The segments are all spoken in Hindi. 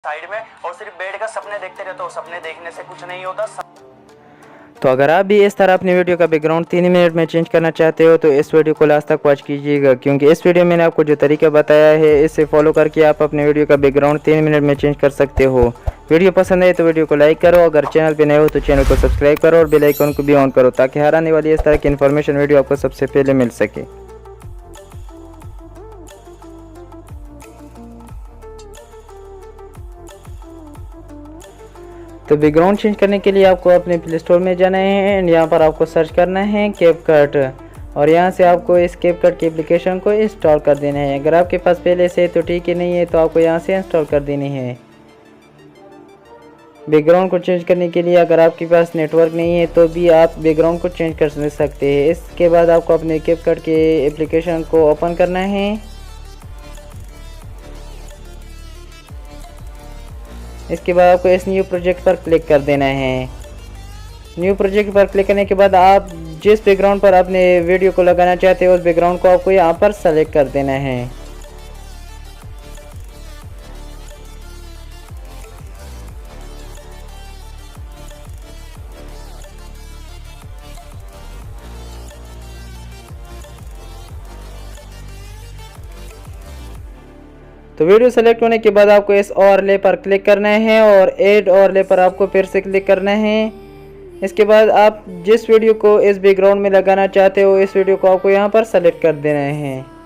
साइड में और सिर्फ बेड का सपने देखते रहते हो। सपने देखने से कुछ नहीं होता। तो अगर आप भी इस तरह अपनी वीडियो का बैकग्राउंड 3 मिनट में चेंज करना चाहते हो तो इस वीडियो को लास्ट तक वॉच कीजिएगा, क्योंकि इस वीडियो में मैंने आपको जो तरीका बताया है इसे फॉलो करके आप अपने वीडियो का बैकग्राउंड 3 मिनट में चेंज कर सकते हो। वीडियो पसंद आए तो वीडियो को लाइक करो, अगर चैनल पे नए हो तो चैनल को सब्सक्राइब करो और बेल आइकन को भी ऑन करो ताकि हर आने वाली इस तरह की इन्फॉर्मेशन वीडियो आपको सबसे पहले मिल सके। तो बैकग्राउंड चेंज करने के लिए आपको अपने प्ले स्टोर में जाना है एंड यहाँ पर आपको सर्च करना है कैपकट और यहाँ से आपको इस कैपकट की एप्लीकेशन को इंस्टॉल कर देना है। अगर आपके पास पहले से तो ठीक ही नहीं है तो आपको यहाँ से इंस्टॉल कर देनी है। बैकग्राउंड को चेंज करने के लिए अगर आपके पास नेटवर्क नहीं है तो भी आप बैकग्राउंड को चेंज कर सकते हैं। इसके बाद आपको अपने कैपकट के एप्लीकेशन को ओपन करना है। इसके बाद आपको इस न्यू प्रोजेक्ट पर क्लिक कर देना है। न्यू प्रोजेक्ट पर क्लिक करने के बाद आप जिस बैकग्राउंड पर अपने वीडियो को लगाना चाहते हो उस बैकग्राउंड को आपको यहाँ पर सेलेक्ट कर देना है। तो वीडियो सेलेक्ट होने के बाद आपको इस ओवरले पर क्लिक करना है और ऐड ओवरले पर आपको फिर से क्लिक करना है। इसके बाद आप जिस वीडियो को इस बैकग्राउंड में लगाना चाहते हो इस वीडियो को आपको यहाँ पर सेलेक्ट कर देना है।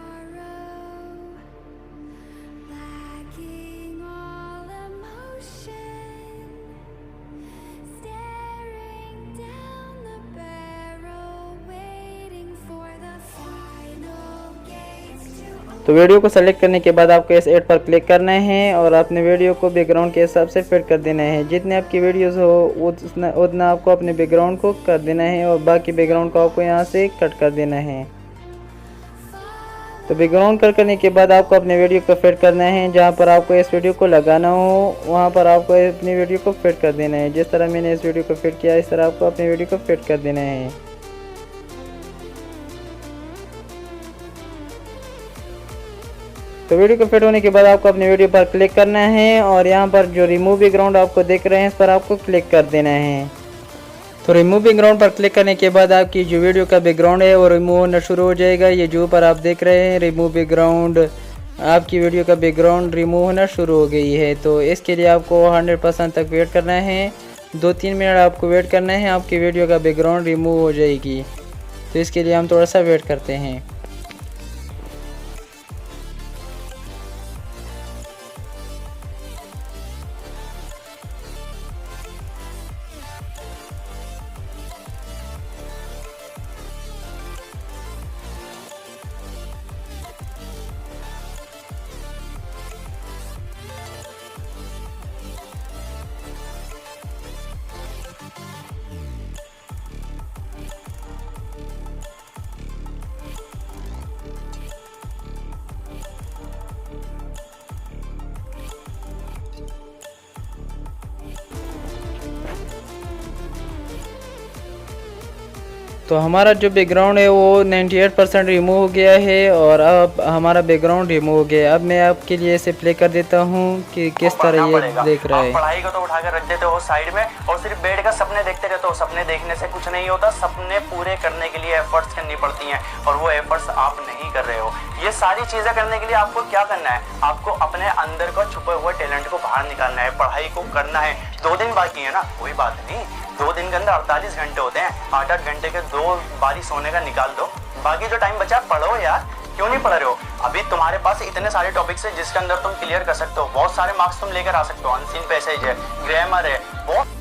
तो वीडियो को सेलेक्ट करने के बाद आपको इस ऐड पर क्लिक करना है और अपने वीडियो को बैकग्राउंड के हिसाब से फिट कर देना है। जितने आपकी वीडियोस हो उतना आपको अपने बैकग्राउंड को कर देना है और बाकी बैकग्राउंड को आपको यहाँ से कट कर देना है। तो बैकग्राउंड कट करने के बाद आपको अपने वीडियो को फिट करना है। जहाँ पर आपको इस वीडियो को लगाना हो वहाँ पर आपको अपनी वीडियो को फिट कर देना है। जिस तरह मैंने इस वीडियो को फिट किया इस तरह आपको अपनी वीडियो को फिट कर देना है। तो वीडियो को फिट होने के बाद आपको अपने वीडियो पर क्लिक करना है और यहाँ पर जो रिमूव बैकग्राउंड आपको देख रहे हैं इस पर आपको क्लिक कर देना है। तो रिमूव बैकग्राउंड पर क्लिक करने के बाद आपकी जो वीडियो का बैकग्राउंड है वो रिमूव होना शुरू हो जाएगा। ये जो पर आप देख रहे हैं रिमूव बैकग्राउंड, आपकी वीडियो का बैकग्राउंड रिमूव होना शुरू हो गई है। तो इसके लिए आपको 100% तक वेट करना है। 2-3 मिनट आपको वेट करना है, आपकी वीडियो का बैकग्राउंड रिमूव हो जाएगी। तो इसके लिए हम थोड़ा सा वेट करते हैं। तो हमारा जो बैकग्राउंड है वो 98% रिमूव हो गया है और अब हमारा बैकग्राउंड रिमूव हो गया। अब मैं आपके लिए इसे प्ले कर देता हूँ कि किस तरह ये देख रहा है। पढ़ाई को तो उठा कर रख देते हो साइड में और सिर्फ बेड का सपने देखते रहते हो। सपने देखने से कुछ नहीं होता। सपने पूरे करने के लिए एफर्ट्स करनी पड़ती हैं और वो एफर्ट्स आप नहीं कर रहे हो। ये सारी चीजें करने के लिए आपको क्या करना है? आपको अपने अंदर का छुपे हुए टैलेंट को बाहर निकालना है। पढ़ाई को करना है। 2 दिन बाकी है ना, कोई बात नहीं। 2 दिन के अंदर 48 घंटे होते हैं। 8-8 घंटे के 2 बारी सोने का निकाल दो। बाकी जो टाइम बचा पढ़ो यार। क्यों नहीं पढ़ रहे हो? अभी तुम्हारे पास इतने सारे टॉपिक्स है जिसके अंदर तुम क्लियर कर सकते हो। बहुत सारे मार्क्स तुम लेकर आ सकते हो। अनसीन पैसेज है, ग्रामर है, बहुत।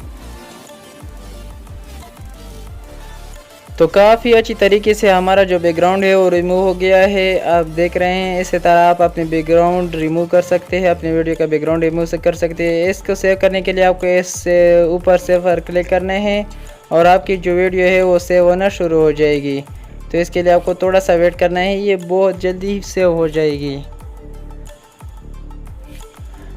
तो काफ़ी अच्छी तरीके से हमारा जो बैकग्राउंड है वो रिमूव हो गया है। आप देख रहे हैं इसी तरह आप अपने बैकग्राउंड रिमूव कर सकते हैं, अपने वीडियो का बैकग्राउंड रिमूव से कर सकते हैं। इसको सेव करने के लिए आपको इस ऊपर सेव पर क्लिक करना है और आपकी जो वीडियो है वो सेव होना शुरू हो जाएगी। तो इसके लिए आपको थोड़ा सा वेट करना है, ये बहुत जल्दी सेव हो जाएगी।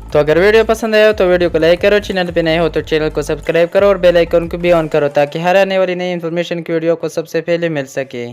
तो अगर वीडियो पसंद आया हो तो वीडियो को लाइक करो, चैनल पे नए हो तो चैनल को सब्सक्राइब करो और बेल आइकन को भी ऑन करो ताकि हर आने वाली नई इन्फॉर्मेशन की वीडियो को सबसे पहले मिल सके।